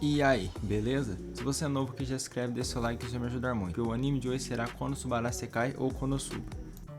E aí, beleza? Se você é novo aqui, já se inscreve, deixa seu like, isso vai me ajudar muito. Porque o anime de hoje será Konosuba Sekai ou Konosuba.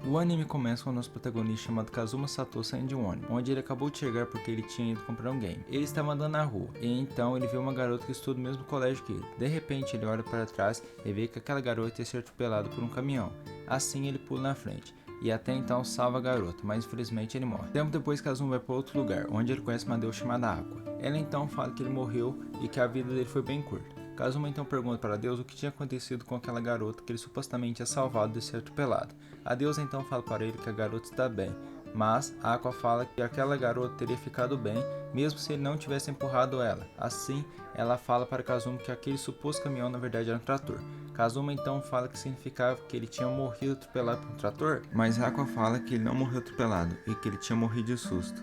O anime começa com o nosso protagonista chamado Kazuma Sato saindo de um ônibus, onde ele acabou de chegar porque ele tinha ido comprar um game. Ele estava andando na rua, e então ele vê uma garota que estuda no mesmo colégio que ele. De repente ele olha para trás e vê que aquela garota ia ser atropelada por um caminhão. Assim ele pula na frente. E até então salva a garota, mas infelizmente ele morre. Tempo depois Kazuma vai para outro lugar, onde ele conhece uma deusa chamada Aqua. Ela então fala que ele morreu e que a vida dele foi bem curta. Kazuma então pergunta para Deus o que tinha acontecido com aquela garota que ele supostamente tinha salvado de ser atropelado. A deusa então fala para ele que a garota está bem, mas a Aqua fala que aquela garota teria ficado bem mesmo se ele não tivesse empurrado ela. Assim, ela fala para Kazuma que aquele suposto caminhão na verdade era um trator. Kazuma então fala que significava que ele tinha morrido atropelado por um trator, mas Aqua fala que ele não morreu atropelado e que ele tinha morrido de susto.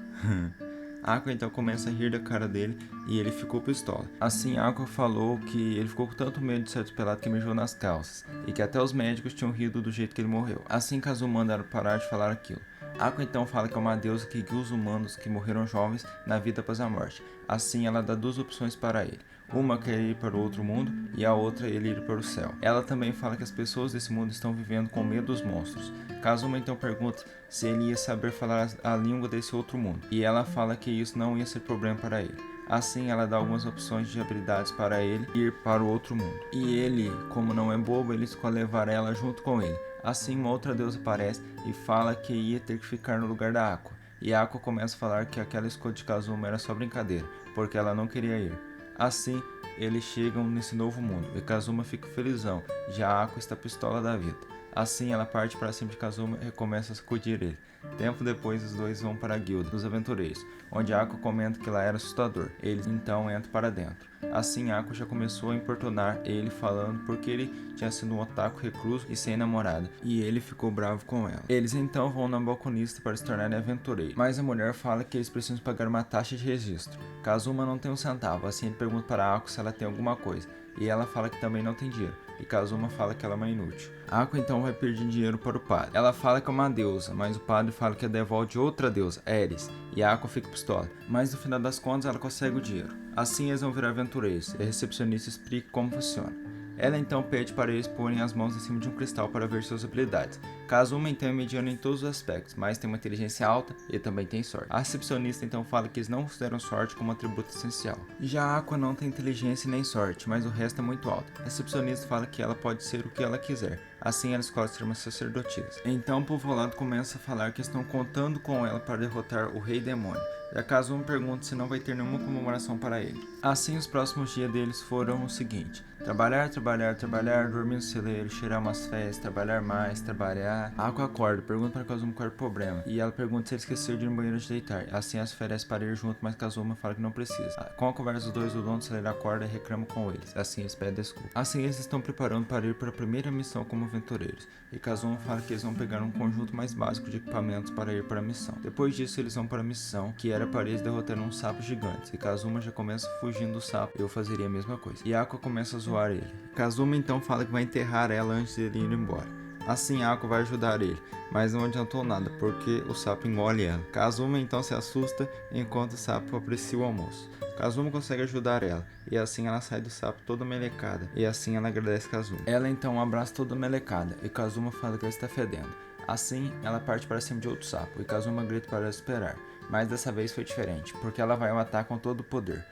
Aqua então começa a rir da cara dele e ele ficou pistola. Assim, Aqua falou que ele ficou com tanto medo de ser atropelado que mijou nas calças, e que até os médicos tinham rido do jeito que ele morreu. Assim, Kazuma manda ela parar de falar aquilo. Aqua então fala que é uma deusa que guia os humanos que morreram jovens na vida após a morte. Assim, ela dá duas opções para ele. Uma quer ir para o outro mundo e a outra ele ir para o céu. Ela também fala que as pessoas desse mundo estão vivendo com medo dos monstros. Kazuma então pergunta se ele ia saber falar a língua desse outro mundo, e ela fala que isso não ia ser problema para ele. Assim, ela dá algumas opções de habilidades para ele ir para o outro mundo. E ele, como não é bobo, ele escolhe levar ela junto com ele. Assim, uma outra deusa aparece e fala que ia ter que ficar no lugar da Aqua. E a Aqua começa a falar que aquela escolha de Kazuma era só brincadeira, porque ela não queria ir. Assim, eles chegam nesse novo mundo e Kazuma fica felizão, já a Aqua está pistola da vida. Assim, ela parte para cima de Kazuma e começa a sacudir ele. Tempo depois, os dois vão para a guilda dos aventureiros, onde Aqua comenta que lá era assustador. Eles então entram para dentro. Assim, Aqua já começou a importunar ele, falando porque ele tinha sido um otaku recluso e sem namorada, e ele ficou bravo com ela. Eles então vão na balconista para se tornarem aventureiros, mas a mulher fala que eles precisam pagar uma taxa de registro. Kazuma não tem um centavo, assim ele pergunta para Aqua se ela tem alguma coisa, e ela fala que também não tem dinheiro, e Kazuma fala que ela é uma inútil. Aqua então vai pedir dinheiro para o padre. Ela fala que é uma deusa, mas o padre fala que é devolve de outra deusa, Ares, e a Aqua fica pistola. Mas no final das contas ela consegue o dinheiro. Assim eles vão virar aventureiros, e a recepcionista explica como funciona. Ela então pede para eles porem as mãos em cima de um cristal para ver suas habilidades. Kazuma então é mediano em todos os aspectos, mas tem uma inteligência alta e também tem sorte. A recepcionista então fala que eles não consideram sorte como um atributo essencial. Já a Aqua não tem inteligência nem sorte, mas o resto é muito alto. A recepcionista fala que ela pode ser o que ela quiser. Assim ela escolhe ser uma sacerdotisa. Então o povoado começa a falar que estão contando com ela para derrotar o rei demônio. E a Kazuma pergunta se não vai ter nenhuma comemoração para ele. Assim os próximos dias deles foram o seguinte: trabalhar, trabalhar, trabalhar, dormir no celeiro, cheirar umas fezes, trabalhar mais, trabalhar. A Aqua acorda, pergunta para Kazuma qual é o problema, e ela pergunta se ele esqueceu de ir no banheiro de deitar. Assim as oferece para ir junto, mas Kazuma fala que não precisa. Com a conversa dos dois, o dono do celeiro acorda e reclama com eles. Assim eles pedem desculpa. Assim eles estão preparando para ir para a primeira missão como aventureiros, e Kazuma fala que eles vão pegar um conjunto mais básico de equipamentos para ir para a missão. Depois disso eles vão para a missão, que era para eles derrotar um sapo gigante, e Kazuma já começa fugindo do sapo. Eu fazeria a mesma coisa. E Aqua começa a zoar ele. Kazuma então fala que vai enterrar ela antes de ele ir embora. Assim Aqua vai ajudar ele, mas não adiantou nada, porque o sapo engole ela. Kazuma então se assusta enquanto o sapo aprecia o almoço. Kazuma consegue ajudar ela, e assim ela sai do sapo toda melecada, e assim ela agradece Kazuma. Ela então abraça toda melecada, e Kazuma fala que ela está fedendo. Assim, ela parte para cima de outro sapo, e Kazuma grita para ela esperar, mas dessa vez foi diferente, porque ela vai matar com todo o poder.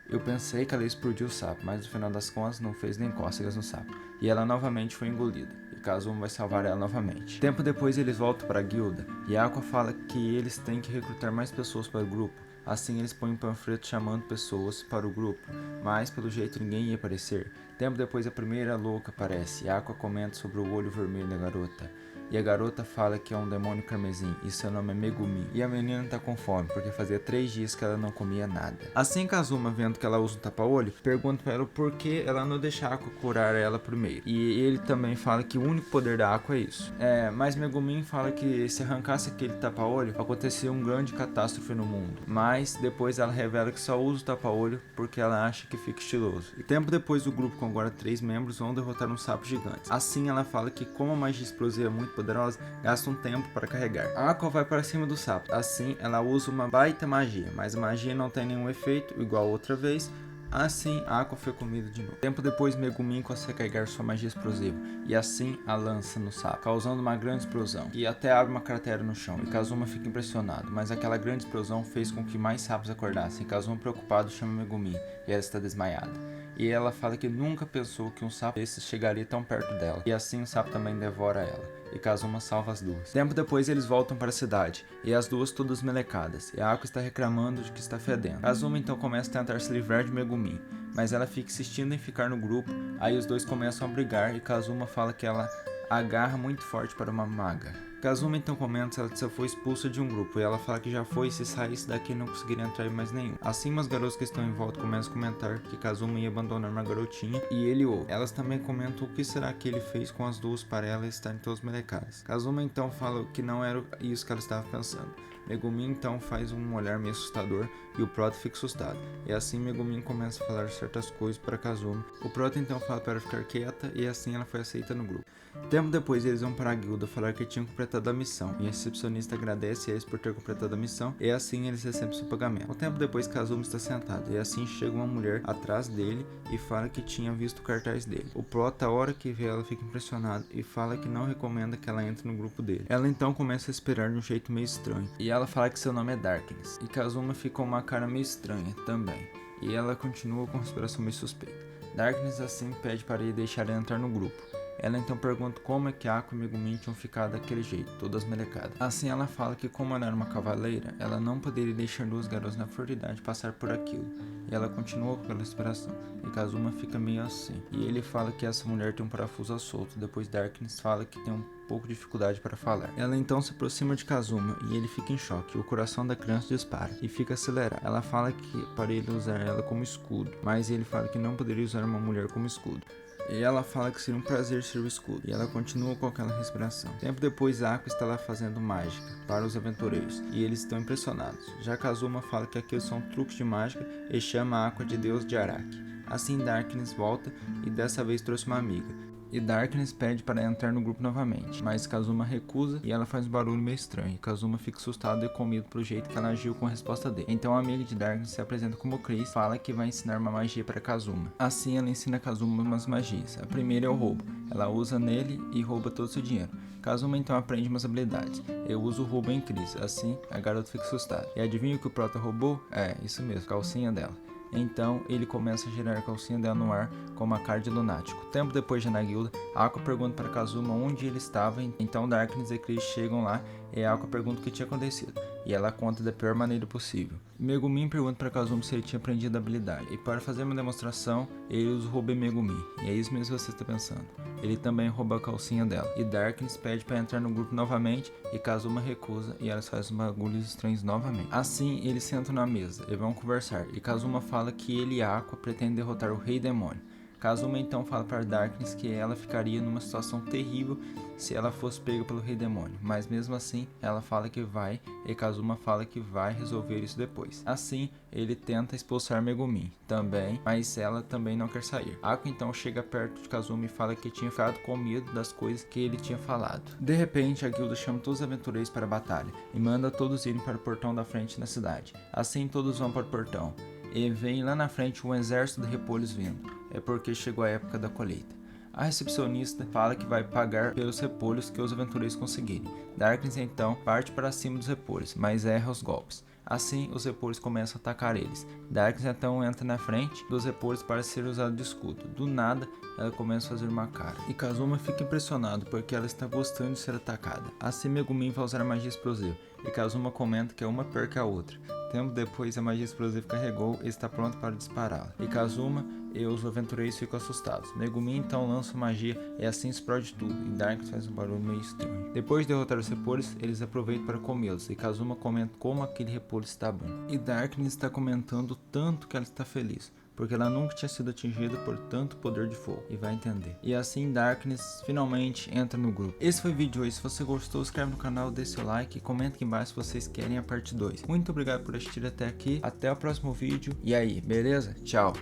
Eu pensei que ela ia explodir o sapo, mas no final das contas não fez nem cócegas no sapo, e ela novamente foi engolida, e Kazuma vai salvar ela novamente. Tempo depois eles voltam para a guilda, e Aqua fala que eles têm que recrutar mais pessoas para o grupo. Assim eles põem um panfleto chamando pessoas para o grupo, mas pelo jeito ninguém ia aparecer. Tempo depois a primeira louca aparece, e Aqua comenta sobre o olho vermelho da garota. E a garota fala que é um demônio carmesim e seu nome é Megumi. E a menina tá com fome, porque fazia 3 dias que ela não comia nada. Assim Kazuma, vendo que ela usa um tapa-olho, pergunta pra ela por que ela não deixa a Aqua curar ela primeiro. E ele também fala que o único poder da Aqua é isso. Mas Megumi fala que se arrancasse aquele tapa-olho, acontecia uma grande catástrofe no mundo. Mas depois ela revela que só usa o tapa-olho porque ela acha que fica estiloso. E tempo depois o grupo, com agora 3 membros, vão derrotar um sapo gigante. Assim ela fala que como a magia explosiva é muito poderosa, gasta um tempo para carregar. A Aqua vai para cima do sapo. Assim ela usa uma baita magia, mas a magia não tem nenhum efeito, igual outra vez. Assim, Aqua foi comida de novo. Tempo depois, Megumin consegue carregar sua magia explosiva e assim a lança no sapo, causando uma grande explosão e até abre uma cratera no chão. E Kazuma fica impressionado, mas aquela grande explosão fez com que mais sapos acordassem. E Kazuma, preocupado, chama Megumin e ela está desmaiada. E ela fala que nunca pensou que um sapo desse chegaria tão perto dela. E assim o sapo também devora ela. E Kazuma salva as duas. Tempo depois eles voltam para a cidade. E as duas todas melecadas. E a Aqua está reclamando de que está fedendo. Kazuma então começa a tentar se livrar de Megumin. Mas ela fica insistindo em ficar no grupo. Aí os dois começam a brigar. E Kazuma fala que ela agarra muito forte para uma maga. Kazuma então comenta que ela foi expulsa de um grupo, e ela fala que já foi e se saísse daqui não conseguiria entrar em mais nenhum. Assim, umas garotas que estão em volta começam a comentar que Kazuma ia abandonar uma garotinha, e ele ouve. Elas também comentam o que será que ele fez com as duas para elas estarem todas melecadas. Kazuma então fala que não era isso que ela estava pensando. Megumin então faz um olhar meio assustador e o Prota fica assustado. E assim Megumin começa a falar certas coisas para Kazuma. O Prota então fala para ela ficar quieta e assim ela foi aceita no grupo. Tempo depois eles vão para a guilda falar que tinham completado a missão, e a recepcionista agradece a eles por ter completado a missão, e assim eles recebem seu pagamento. Um tempo depois Kazuma está sentado, e assim chega uma mulher atrás dele e fala que tinha visto o cartaz dele. O Prota, a hora que vê ela, fica impressionado e fala que não recomenda que ela entre no grupo dele. Ela então começa a esperar de um jeito meio estranho, e ela fala que seu nome é Darkness, e Kazuma fica com uma cara meio estranha também, e ela continua com a respiração meio suspeita. Darkness assim pede para ele deixar ela entrar no grupo. Ela então pergunta como é que Aqua e Megumin tinham ficado daquele jeito, todas melecadas. Assim ela fala que como ela era uma cavaleira, ela não poderia deixar duas garotas na flor de idade passar por aquilo. E ela continua com aquela respiração, e Kazuma fica meio assim. E ele fala que essa mulher tem um parafuso solto, depois Darkness fala que tem um pouco de dificuldade para falar. Ela então se aproxima de Kazuma e ele fica em choque. O coração da criança dispara e fica acelerado. Ela fala que para ele usar ela como escudo, mas ele fala que não poderia usar uma mulher como escudo. E ela fala que seria um prazer ser o escudo. E ela continua com aquela respiração. Tempo depois, Aqua está lá fazendo mágica para os aventureiros. E eles estão impressionados. Já Kazuma fala que aqueles são truques de mágica e chama a Aqua de Deus de Araki. Assim Darkness volta e dessa vez trouxe uma amiga. E Darkness pede para entrar no grupo novamente, mas Kazuma recusa e ela faz um barulho meio estranho. Kazuma fica assustado e comido pelo jeito que ela agiu com a resposta dele. Então a amiga de Darkness se apresenta como Chris, fala que vai ensinar uma magia para Kazuma. Assim ela ensina Kazuma umas magias. A primeira é o roubo. Ela usa nele e rouba todo o seu dinheiro. Kazuma então aprende umas habilidades. Eu uso o roubo em Chris. Assim a garota fica assustada. E adivinha o que o Prota roubou? É, isso mesmo, calcinha dela. Então ele começa a girar a calcinha dela no ar com uma cara de lunático. Tempo depois, já na guilda, Aqua pergunta para Kazuma onde ele estava. Então Darkness e Chris chegam lá e Aqua pergunta o que tinha acontecido. E ela conta da pior maneira possível. Megumin pergunta para Kazuma se ele tinha aprendido a habilidade. E para fazer uma demonstração, ele usa o roubo em Megumin. E é isso mesmo que você está pensando. Ele também rouba a calcinha dela. E Darkness pede para entrar no grupo novamente e Kazuma recusa e elas fazem bagulhos estranhos novamente. Assim, eles sentam na mesa e vão conversar. E Kazuma fala que ele e Aqua pretendem derrotar o Rei Demônio. Kazuma então fala para Darkness que ela ficaria numa situação terrível se ela fosse pega pelo Rei Demônio, mas mesmo assim ela fala que vai e Kazuma fala que vai resolver isso depois. Assim, ele tenta expulsar Megumin também, mas ela também não quer sair. Aqua então chega perto de Kazuma e fala que tinha ficado com medo das coisas que ele tinha falado. De repente, a guilda chama todos os aventureiros para a batalha e manda todos irem para o portão da frente da cidade. Assim, todos vão para o portão e vem lá na frente um exército de repolhos vindo. É porque chegou a época da colheita. A recepcionista fala que vai pagar pelos repolhos que os aventureiros conseguirem. Darkness então parte para cima dos repolhos, mas erra os golpes. Assim, os repolhos começam a atacar eles. Darkness então entra na frente dos repolhos para ser usado de escudo. Do nada, ela começa a fazer uma cara. E Kazuma fica impressionado porque ela está gostando de ser atacada. Assim, Megumin vai usar a magia explosiva. E Kazuma comenta que é uma pior que a outra. Tempo depois, a magia explosiva carregou e está pronta para dispará-la. E Kazuma e os aventureiros ficam assustados. Megumin então lança magia e assim explode tudo. E Darkness faz um barulho meio estranho. Depois de derrotar os repolhos, eles aproveitam para comê-los. E Kazuma comenta como aquele repolho está bom. E Darkness está comentando tanto que ela está feliz, porque ela nunca tinha sido atingida por tanto poder de fogo, e vai entender. E assim Darkness finalmente entra no grupo. Esse foi o vídeo de hoje. Se você gostou, se inscreve no canal, deixe seu like e comenta aqui embaixo se vocês querem a parte 2. Muito obrigado por assistir até aqui, até o próximo vídeo, e aí, beleza? Tchau!